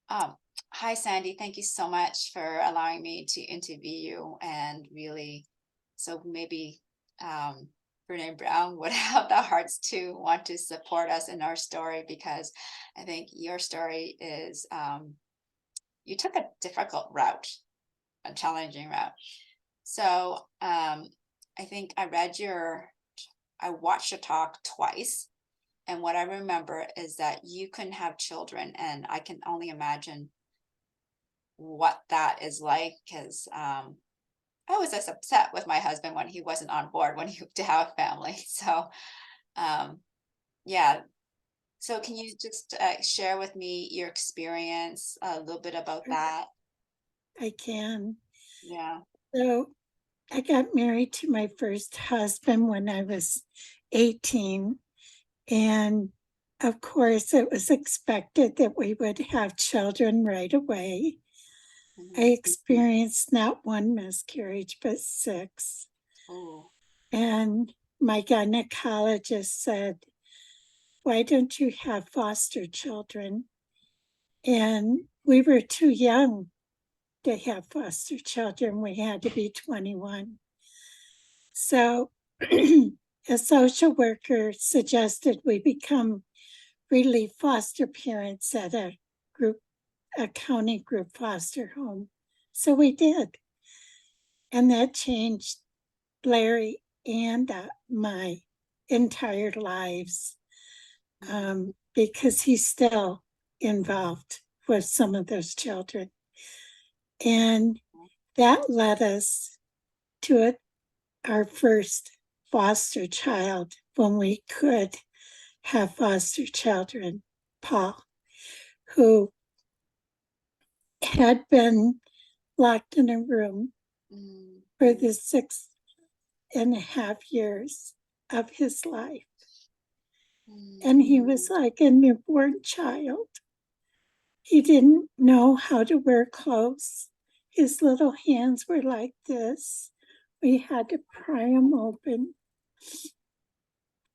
Um, Hi, Sandy. Thank you so much for allowing me to interview you. And really, so maybe Brene Brown would have the hearts to want to support us in our story because I think your story is you took a difficult route, a challenging route. So I think I watched your talk twice. And what I remember is that you couldn't have children. And I can only imagine what that is like because I was just upset with my husband when he wasn't on board when he to have a family. So um, yeah. So can you just share with me your experience a little bit about that? I can. Yeah. So I got married to my first husband when I was 18. And of course, it was expected that we would have children right away. I Mhm. experienced not one miscarriage, but six. Oh. And my gynecologist said, "Why don't you have foster children?" And we were too young to have foster children. We had to be 21. So a social worker suggested we become relief foster parents at a county group foster home. So we did. And that changed Larry and my entire lives Mhm. because he's still involved with some of those children. And that led us to our first foster child when we could have foster children, Paul, who had been locked in a room Mhm. for the 6.5 years of his life. And he was like a newborn child. He didn't know how to wear clothes. His little hands were like this. We had to pry him open.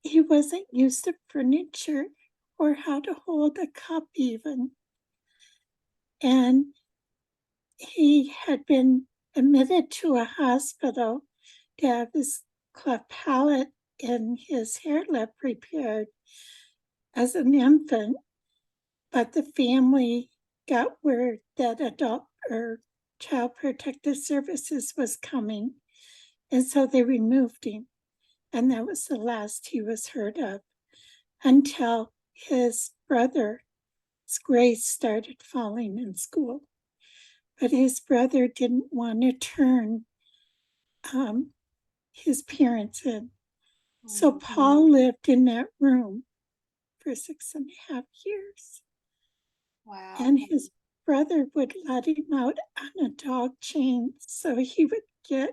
He wasn't used to furniture or how to hold a cup, even. And he had been admitted to a hospital to have his cleft palate and his hair lip repaired as an infant, but the family got word that adult or child protective services was coming, and so they removed him. And that was the last he was heard of until his brother's grades started falling in school. But his brother didn't want to turn um, his parents in. So Mhm. Paul lived in that room for 6.5 years. Wow. And his brother would let him out on a dog chain so he would get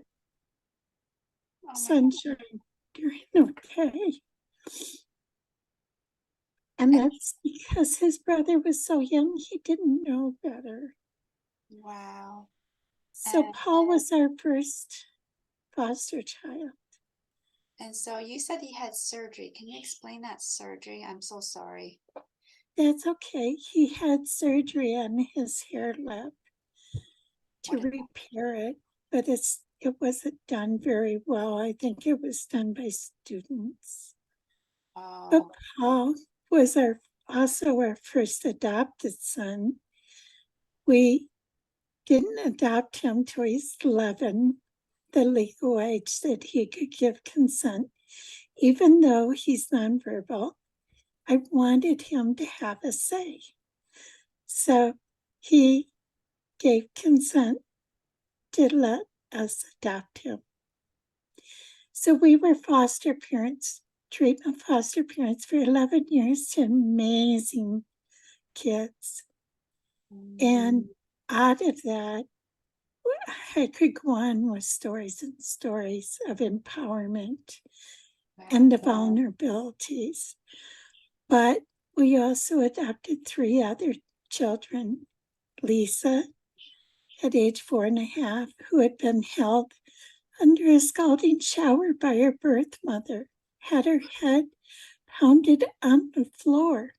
Oh my God. sunshine during the day. And And that's because his brother was so young, he didn't know better. wow. So And Paul was our first foster child. and so you said he had surgery. Can you explain that surgery? I'm so sorry. That's okay. He had surgery on his hair lip to What is repair it, but it wasn't done very well. I think it was done by students. But oh. Paul was also our first adopted son. We didn't adopt him till he's 11, the legal age that he could give consent. Even though he's nonverbal, I wanted him to have a say. So he gave consent to let us adopt him. So we were foster parents, treatment foster parents for 11 years to amazing kids. And out of that, I could go on with stories and stories of empowerment and Wow. the vulnerabilities. But we also adopted three other children. Lisa, at age 4.5, who had been held under a scalding shower by her birth mother, had her head pounded on the floor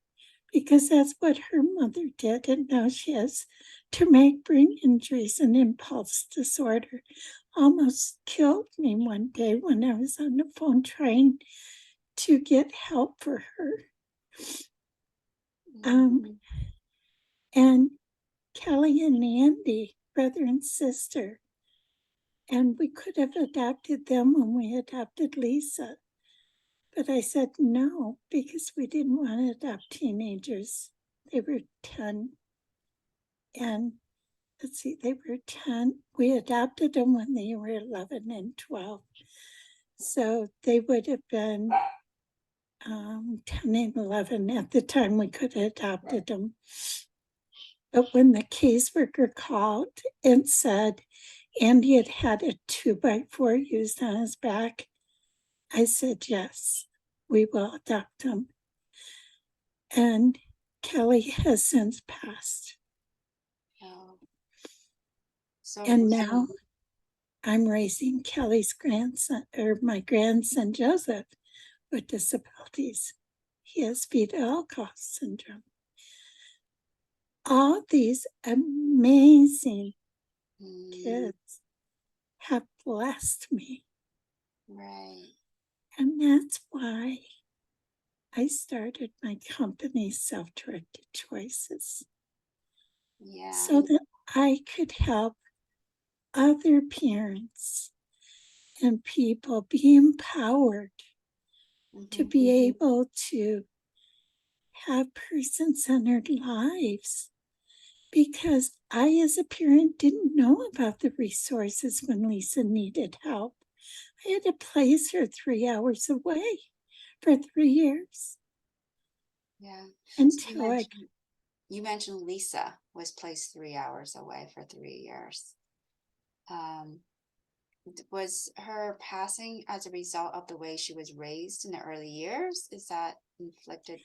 because that's what her mother did. And now she has traumatic brain injuries and impulse disorder. Almost killed me one day when I was on the phone trying to get help for her. Mhm. And Kelly and Andy, brother and sister, and we could have adopted them when we adopted Lisa. But I said no, because we didn't want to adopt teenagers. They were 10. And let's see, they were 10. We adopted them when they were 11 and 12. So they would have been 10 and 11 at the time we could have adopted them. But when the caseworker called and said Andy had had a 2x4 used on his back, I said, yes, we will adopt him. And Kelly has since passed. Oh. So And now I'm raising Kelly's grandson, or my grandson Joseph, with disabilities. He has fetal alcohol syndrome. All these amazing kids have blessed me. right. And that's why I started my company, Self-Directed Choices, Yeah. so that I could help other parents and people be empowered to be able to have person-centered lives. Because I, as a parent, didn't know about the resources when Lisa needed help. I had to place her 3 hours away for 3 years. Yeah. Until You mentioned Lisa was placed 3 hours away for 3 years. Was her passing as a result of the way she was raised in the early years? Is that inflicted?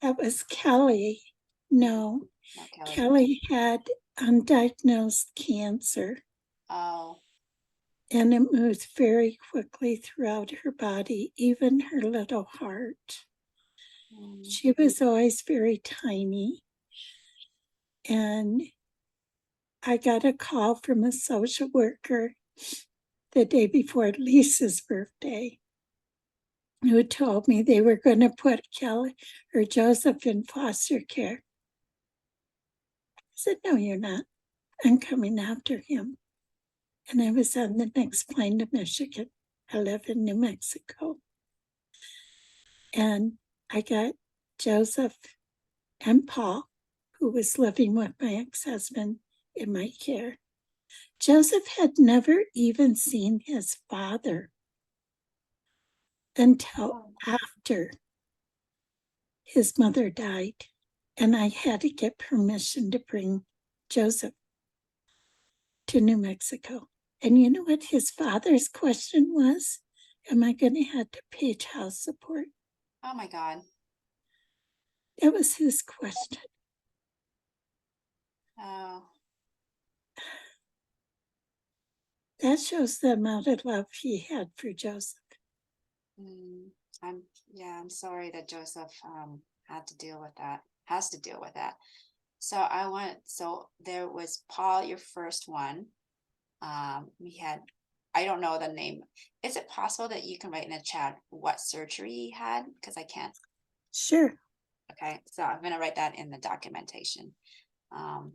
that was Kelly. No, No, Kelly. Kelly had undiagnosed cancer, Oh. and it moved very quickly throughout her body, even her little heart. She was always very tiny. And I got a call from a social worker the day before Lisa's birthday, who told me they were going to put Kelly or Joseph in foster care. I said, no, you're not. I'm coming after him. And I was on the next plane to Michigan. I live in New Mexico. And I got Joseph and Paul, who was living with my ex-husband, in my care. Joseph had never even seen his father until after his mother died. And I had to get permission to bring Joseph to New Mexico. And you know what his father's question was? Am I going to have to pay child support? Oh my God. That was his question. Oh. That shows the amount of love he had for Joseph. I'm sorry that Joseph had to deal with that, has to deal with that. So there was Paul, your first one. We had, I don't know the name. Is it possible that you can write in the chat what surgery he had? Because I can't. Sure. Okay, so I'm gonna write that in the documentation. Um,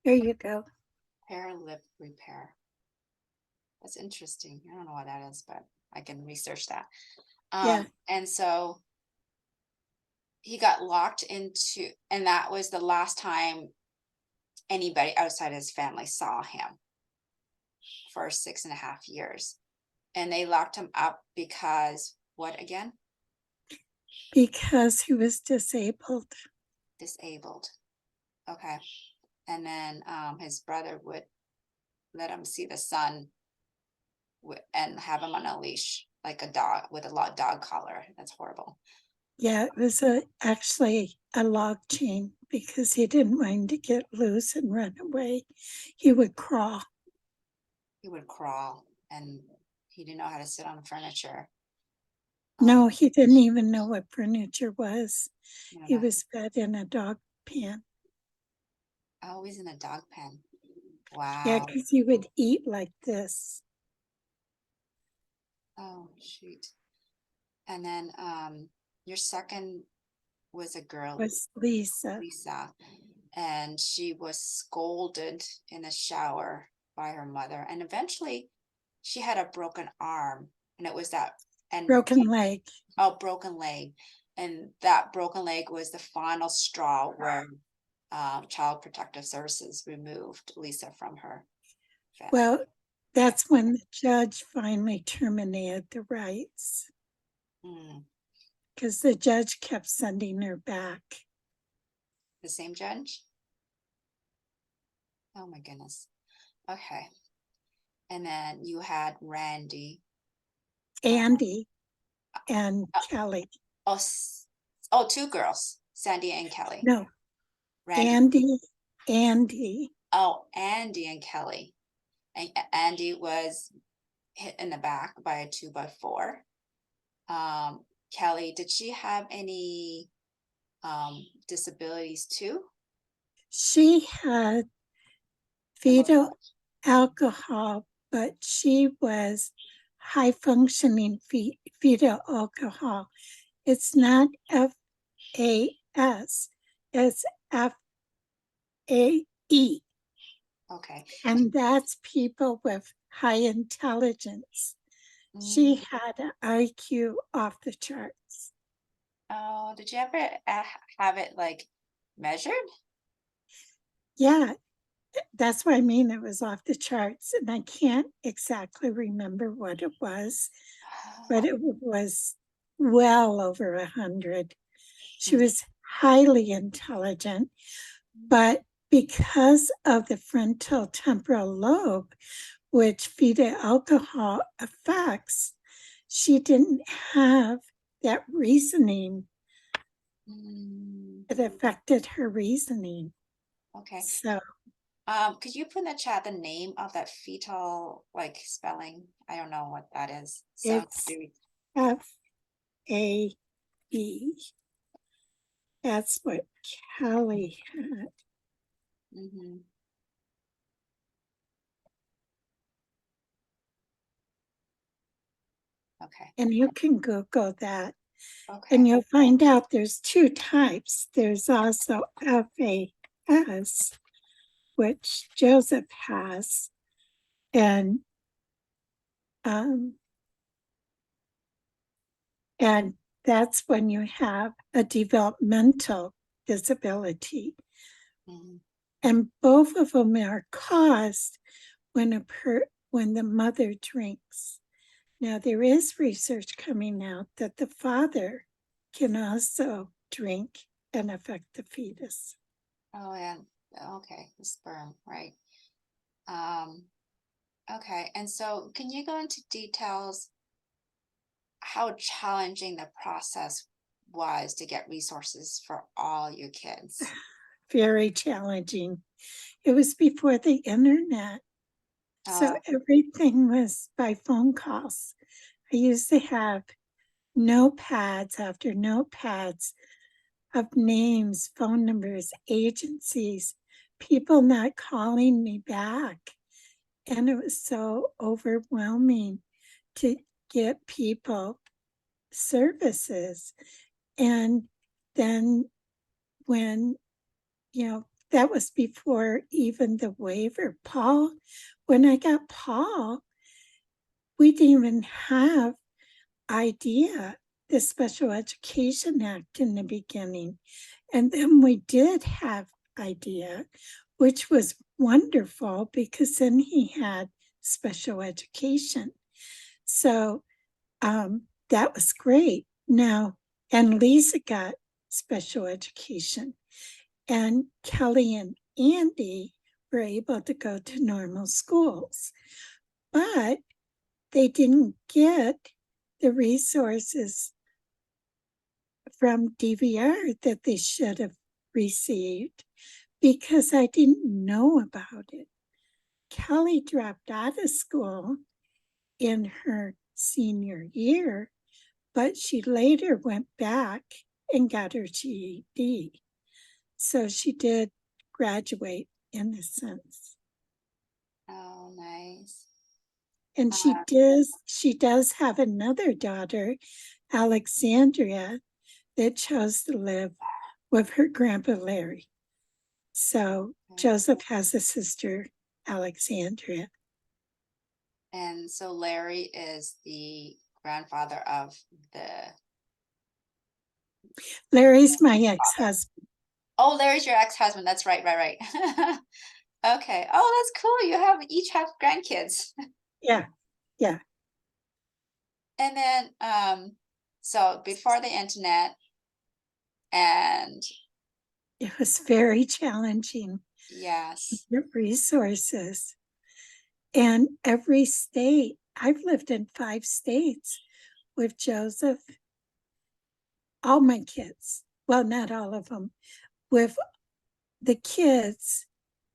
There you go. lip repair. That's interesting. I don't know what that is, but I can research that. Yeah. And so he got locked into, and that was the last time anybody outside his family saw him for 6.5 years. And they locked him up because what again? because he was disabled. Disabled. Okay. And then his brother would let him see the sun and have him on a leash, like a dog with a dog collar. That's horrible. Yeah, it was actually a log chain because he didn't want to get loose and run away. He would crawl. He would crawl and he didn't know how to sit on furniture. No, he didn't even know what furniture was. You know He that. was fed in a dog pan. Always in a dog pen. Yeah, Wow. because he would eat like this. Oh, shoot. And then your second was a girl, Was Lisa. Lisa, and she was scolded in the shower by her mother. And eventually she had a broken arm, and it was that, and Broken leg. oh, broken leg. And that broken leg was the final straw where Child Protective Services removed Lisa from her family. Well, that's when the judge finally terminated the rights Mm, because the judge kept sending her back. the same judge? Oh my goodness. Okay. And then you had Randy. Andy and Uh, Kelly. oh, oh, two girls, Sandy and Kelly. No, Randy. Andy. Oh, Andy and Kelly. And Andy was hit in the back by a 2x4. Kelly, did she have any disabilities too? She had fetal alcohol, but she was high functioning fetal alcohol. It's not FAS, it's FAE. Okay. And that's people with high intelligence. She Mm. had an IQ off the charts. Oh, did you ever have it like measured? Yeah, that's what I mean. It was off the charts. And I can't exactly remember what it was, but it was well over 100. She Mm. was highly intelligent, but because of the frontal temporal lobe, which fetal alcohol affects, she didn't have that reasoning. Mm. It affected her reasoning. Okay. So Could you put in the chat the name of that fetal like spelling? I don't know what that is. Sounds it's very. FAB. That's what Kelly had. Mm-hmm. Okay. And you can Google that Okay. and you'll find out there's two types. There's also FAS, which Joseph has, and um, and that's when you have a developmental disability. Mm-hmm. And both of them are caused when when the mother drinks. Now there is research coming out that the father can also drink and affect the fetus. Oh, yeah. Okay. The sperm, right? Um, okay. And so can you go into details how challenging the process was to get resources for all your kids? Very challenging. It was before the internet. So Oh, everything was by phone calls. I used to have notepads after notepads of names, phone numbers, agencies, people not calling me back. And it was so overwhelming to get people services. And then when, that was before even the waiver. When I got Paul, we didn't even have idea the Special Education Act in the beginning. And then we did have idea, which was wonderful because then he had special education. So that was great. Now, and Lisa got special education, and Kelly and Andy were able to go to normal schools, but they didn't get the resources from DVR that they should have received because I didn't know about it. Kelly dropped out of school in her senior year, but she later went back and got her GED. So she did graduate in a sense. Oh, nice. And she does have another daughter, Alexandria, that chose to live with her grandpa Larry. So Joseph has a sister, Alexandria. And so Larry is the grandfather of the Larry's my ex-husband. Oh, Larry's your ex-husband. That's right, right. Okay. Oh, that's cool. You each have grandkids. Yeah, yeah. And then so before the internet and It was very challenging. yes. The resources. And every state, I've lived in 5 states with Joseph, all my kids, well, not all of them, with the kids.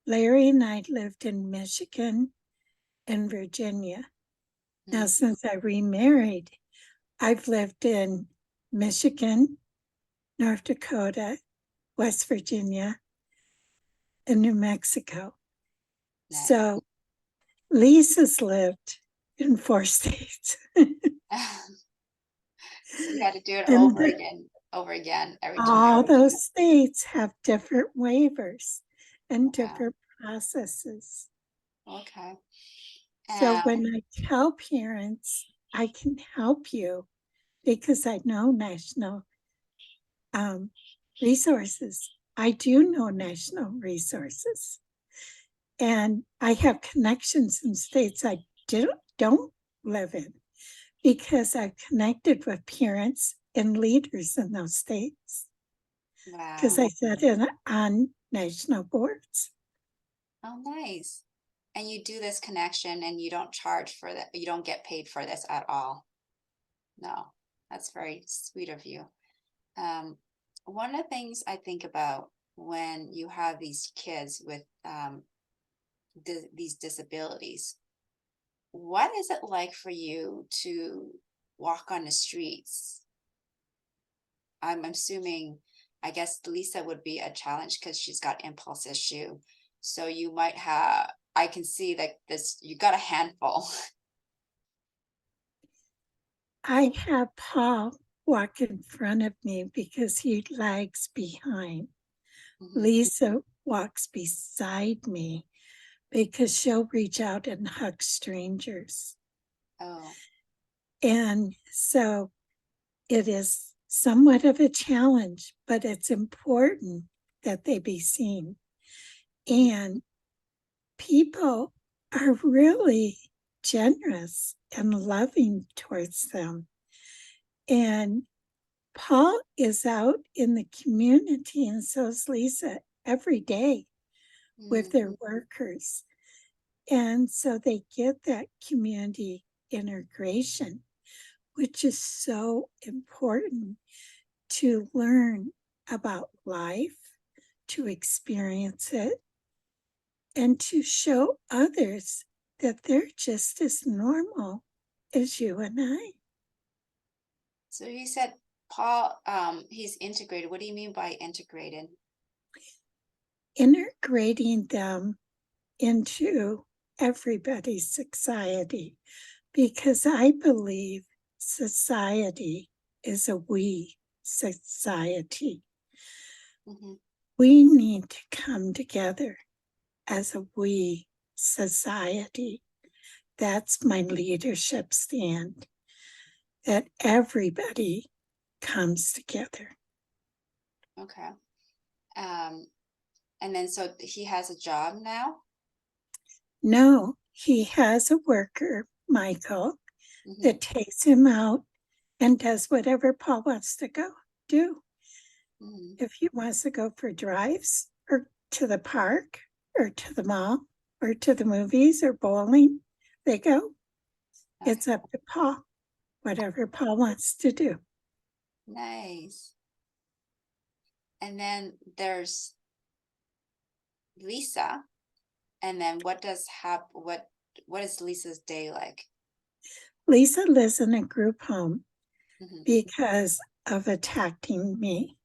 Larry and I lived in Michigan and Virginia. Now, since I remarried, I've lived in Michigan, North Dakota, West Virginia, and New Mexico. Nice. So Lisa's lived in 4 states. So you had to do it And over again every time. all those states have different waivers and Wow. different processes. Okay. So when I tell parents, I can help you because I know national resources. I do know national resources. And I have connections in states I don't live in because I've connected with parents and leaders in those states. Because Wow. I sat on national boards. Oh, nice. And you do this connection and you don't charge for that. You don't get paid for this at all. No, that's very sweet of you. One of the things I think about when you have these kids with these disabilities, what is it like for you to walk on the streets? I'm assuming, I guess Lisa would be a challenge because she's got impulse issue. So you might have, I can see that you got a handful. I have Paul walk in front of me because he lags behind. Lisa walks beside me because she'll reach out and hug strangers. Oh, And so it is somewhat of a challenge, but it's important that they be seen. And people are really generous and loving towards them. And Paul is out in the community, and so is Lisa every day with their workers. And so they get that community integration, which is so important to learn about life, to experience it, and to show others that they're just as normal as you and I. so you said Paul, he's integrated. What do you mean by integrated? Integrating them into everybody's society, because I believe society is a we society. We need to come together as a we society. That's my leadership stand, that everybody comes together. Okay. And then so he has a job now? No, he has a worker, Michael, Mhm, that takes him out and does whatever Paul wants to go do. mhm. If he wants to go for drives or to the park or to the mall or to the movies or bowling, they go. Okay, It's up to Paul, whatever Paul wants to do. nice. And then there's Lisa. And then what is Lisa's day like? Lisa lives in a group home Mhm, because of attacking me.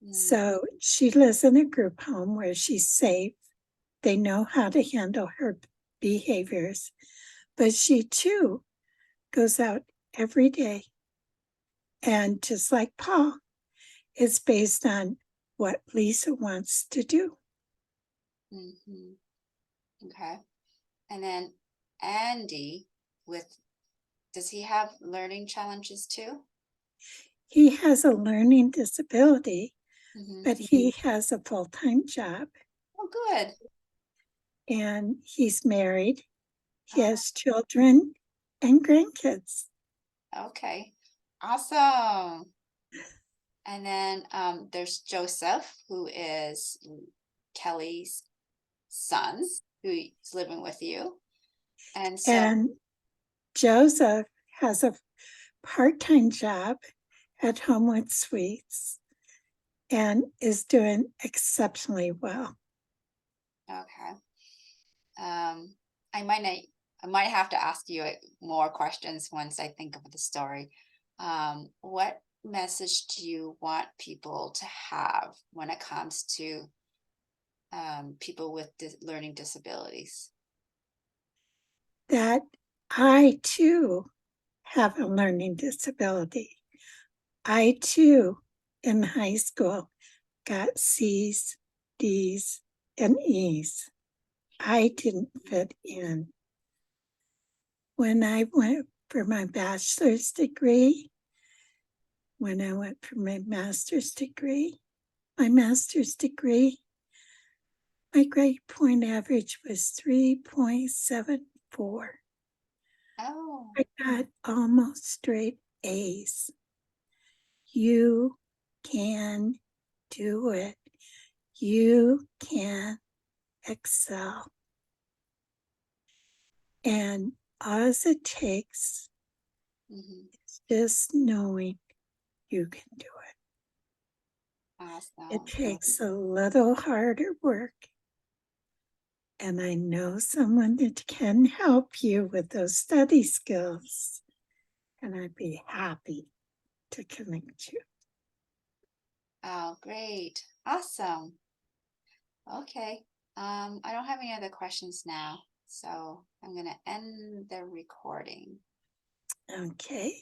mm, So she lives in a group home where she's safe. They know how to handle her behaviors, but she too goes out every day. And just like Paul, it's based on what Lisa wants to do. mhm. Okay. And then Andy with does he have learning challenges too? He has a learning disability, Hmm. but he has a full time job Oh, good. and he's married. He Oh, has children and grandkids. okay. Awesome. And then there's Joseph, who is Kelly's son, who's living with you. And so, And Joseph has a part time job at Homewood Suites and is doing exceptionally well. okay. Um, I might not, I might have to ask you more questions once I think of the story. What message do you want people to have when it comes to people with learning disabilities? That I too have a learning disability. I too, in high school, got C's, D's, and E's. I didn't fit in. When I went for my bachelor's degree, when I went for my master's degree, my grade point average was 3.74. Oh, I got almost straight A's. You can do it. You can excel. And all it takes hmm, is just knowing you can do it. It awesome. takes a little harder work. And I know someone that can help you with those study skills. And I'd be happy to connect you. Oh, great. Awesome. Okay. I don't have any other questions now, so I'm gonna end the recording. Okay.